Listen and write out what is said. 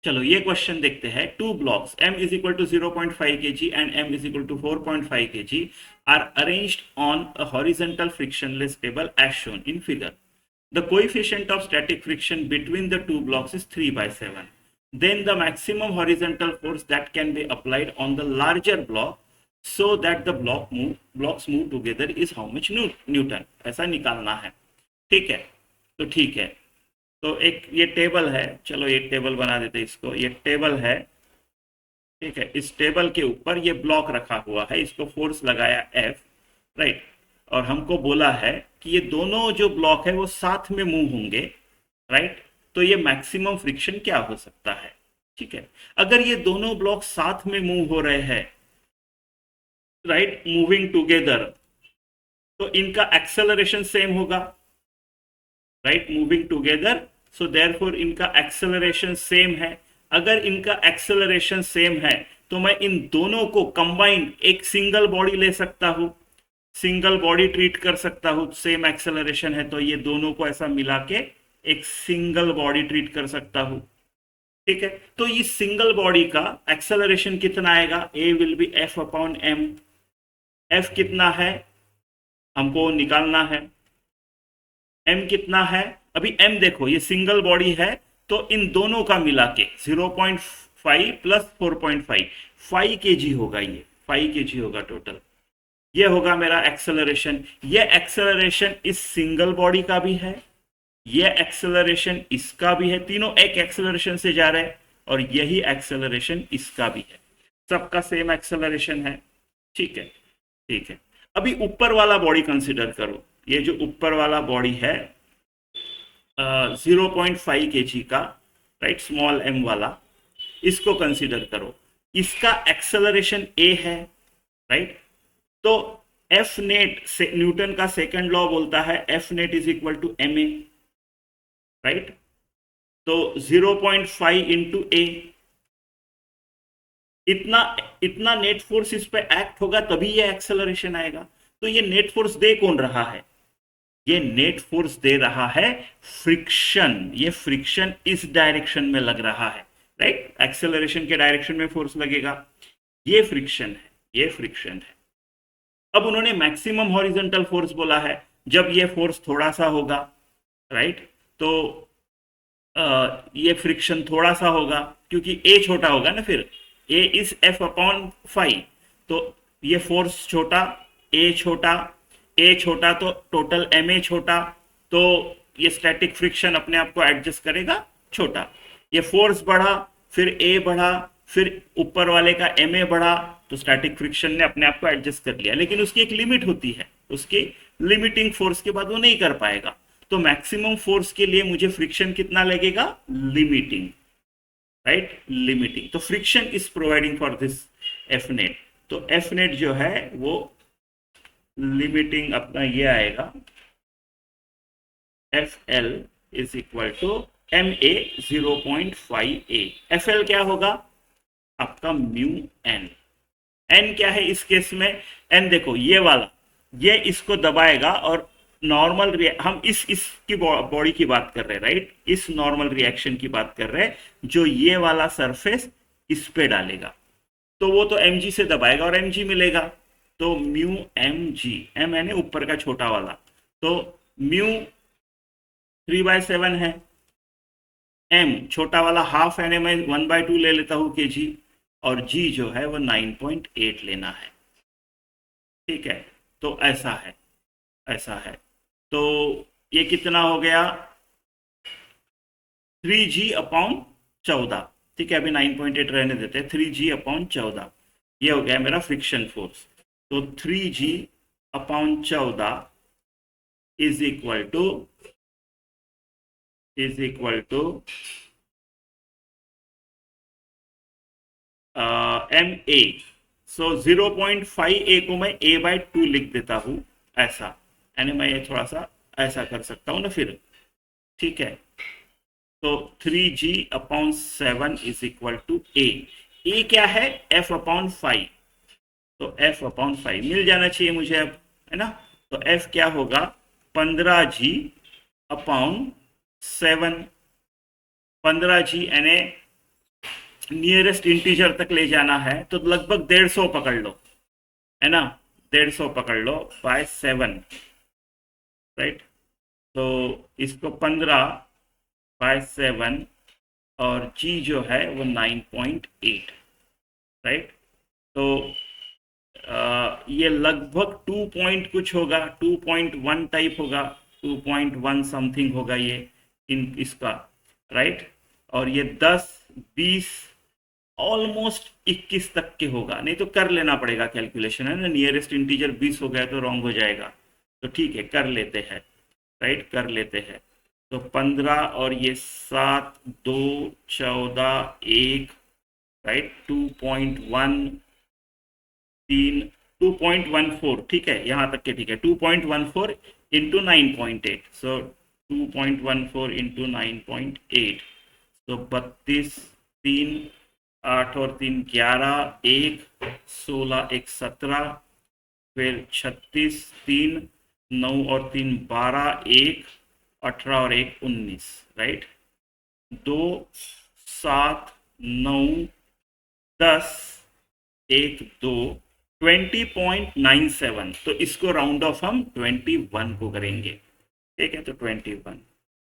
चलो ये क्वेश्चन देखते हैं। Two blocks m is equal to 0.5 kg and m is equal to 4.5 kg are arranged on a horizontal frictionless table as shown in figure. The coefficient of static friction between the two blocks is 3 by 7. Then the maximum horizontal force that can be applied on the larger block so that the blocks move together is how much Newton. ऐसा निकालना है. ठीक है, तो ठीक है. तो एक ये टेबल है, चलो ये टेबल बना देते हैं इसको. ये टेबल है, ठीक है. इस टेबल के ऊपर ये ब्लॉक रखा हुआ है, इसको फोर्स लगाया F, राइट. और हमको बोला है कि ये दोनों जो ब्लॉक है वो साथ में मूव होंगे, राइट. तो ये मैक्सिमम फ्रिक्शन क्या हो सकता है? ठीक है, अगर ये दोनों ब्लॉक साथ में मूव हो रहे हैं, राइट, मूविंग टुगेदर, तो इनका एक्सेलरेशन सेम होगा, right, moving together. So therefore इनका एक्सेलरेशन सेम है. अगर इनका एक्सेलरेशन सेम है तो मैं इन दोनों को कंबाइंड एक सिंगल बॉडी ले सकता हूं, सिंगल बॉडी ट्रीट कर सकता हूं. सेम एक्सेलरेशन है तो ये दोनों को ऐसा मिला के एक सिंगल बॉडी ट्रीट कर सकता हूं. ठीक है, तो इस सिंगल बॉडी का एक्सेलरेशन कितना आएगा? A will be F upon M. F कितना है हमको निकालना है, एम कितना है? अभी एम देखो, ये सिंगल बॉडी है तो इन दोनों का मिला के 0.5 प्लस 4.5 5 kg होगा. ये 5 kg होगा टोटल. ये होगा मेरा एक्सेलरेशन. ये एक्सेलरेशन इस सिंगल बॉडी का भी है, ये एक्सेलरेशन इसका भी है. तीनों एक एक्सेलरेशन से जा रहे हैं और यही एक्सेलरेशन इसका भी है. सबका सेम एक्सेलरेशन है. ठीक है, ठीक है. अभी ऊपर वाला बॉडी कंसिडर करो. ये जो ऊपर वाला बॉडी है 0.5 kg का, राइट, स्मॉल एम वाला, इसको कंसिडर करो. इसका एक्सेलरेशन ए है, राइट. तो एफ नेट से न्यूटन का सेकंड लॉ बोलता है F net is equal to M A, right. तो 0.5 इंटू ए, इतना इतना नेट फोर्स इस पे एक्ट होगा तभी ये एक्सेलरेशन आएगा. तो ये नेट फोर्स दे कौन रहा है? ये नेट फोर्स दे रहा है फ्रिक्शन. ये फ्रिक्शन इस डायरेक्शन में लग रहा है, राइट. एक्सेलरेशन के डायरेक्शन में फोर्स लगेगा. ये फ्रिक्शन है, ये फ्रिक्शन है. अब उन्होंने मैक्सिमम हॉरिजॉन्टल फोर्स बोला है जब ये फोर्स थोड़ा सा होगा, राइट. तो ये फ्रिक्शन थोड़ा सा होगा क्योंकि ए छोटा होगा ना. फिर ए इज एफ अपॉन 5, तो ये फोर्स छोटा, ए छोटा, ए छोटा तो टोटल एम ए छोटा, तो ये स्टैटिक फ्रिक्शन अपने आप को एडजस्ट करेगा छोटा. ये फोर्स बढ़ा, फिर ए बढ़ा, फिर ऊपर वाले का एम ए बढ़ा, तो स्टैटिक फ्रिक्शन ने अपने आप को एडजस्ट कर लिया. लेकिन उसकी एक लिमिट होती है, उसकी लिमिटिंग फोर्स के बाद वो नहीं कर पाएगा. तो मैक्सिमम फोर्स के लिए मुझे फ्रिक्शन कितना लगेगा? Limiting, right, limiting. तो friction is providing for this F net. तो एफ नेट जो है वो लिमिटिंग अपना ये आएगा, F L is equal to M A 0.5 A. F L क्या होगा? आपका म्यू एन. एन क्या है इस केस में? एन देखो ये वाला, ये इसको दबाएगा और नॉर्मल हम इसकी बॉडी की बात कर रहे हैं, राइट. इस नॉर्मल रिएक्शन की बात कर रहे हैं जो ये वाला सरफेस इस पे डालेगा. तो वो तो एम जी से दबाएगा और एम जी मिलेगा. तो म्यू एम जी, एम यानी ऊपर का छोटा वाला, तो म्यू 3/7 है. एम छोटा वाला हाफ यानी मैं 1/2 ले लेता हूं के जी, और जी जो है वो 9.8 लेना है. ठीक है, तो ऐसा है, ऐसा है. तो ये कितना हो गया? 3g upon 14. ठीक है, अभी 9.8 रहने देते हैं. 3g अपॉन 14 ये हो गया मेरा फ्रिक्शन फोर्स. तो 3g upon 14 is equal to M A. So 0.5 A को मैं a/2 लिख देता हूं, ऐसा, यानी मैं ये थोड़ा सा ऐसा कर सकता हूं ना फिर. ठीक है, तो 3g upon 7 is equal to A. A क्या है? f upon 5. तो f अपॉन 5 मिल जाना चाहिए मुझे अब, है ना. तो f क्या होगा? 15g upon 7. 15g यानी नियरेस्ट इंटीजर तक ले जाना है तो लगभग 150 पकड़ लो, है ना, 150 पकड़ लो बाय 7, राइट। तो इसको 15/7 और जी जो है वो 9.8, राइट। तो ये लगभग 2 पॉइंट कुछ होगा, 2.1 टाइप होगा, 2.1 समथिंग होगा ये इन इसका, राइट। और ये 10, 20, ऑलमोस्ट 21 तक के होगा, नहीं तो कर लेना पड़ेगा कैलकुलेशन, है ना, नियरेस्ट इंटीजर 20 हो गया तो रॉन्ग हो जाएगा, तो ठीक है कर लेते हैं, राइट, कर लेते हैं। तो 15 और ये 7, 2, 14, 1, राइट, 2.1, 3, 2.14, ठीक है यहाँ तक के, ठीक है, 2.14 इंटू 9.8, सो 2.14 इंटू 9.8, तो 32, 3, 8 और 3 11, 1, 16 1 17, फिर 36, 3, 9 और 3 12, 1, 18 और 1 19, राइट। 2, 7, 9, 10, 1, 2, 20.97, तो इसको राउंड ऑफ हम 21 को करेंगे, ठीक है, तो 21,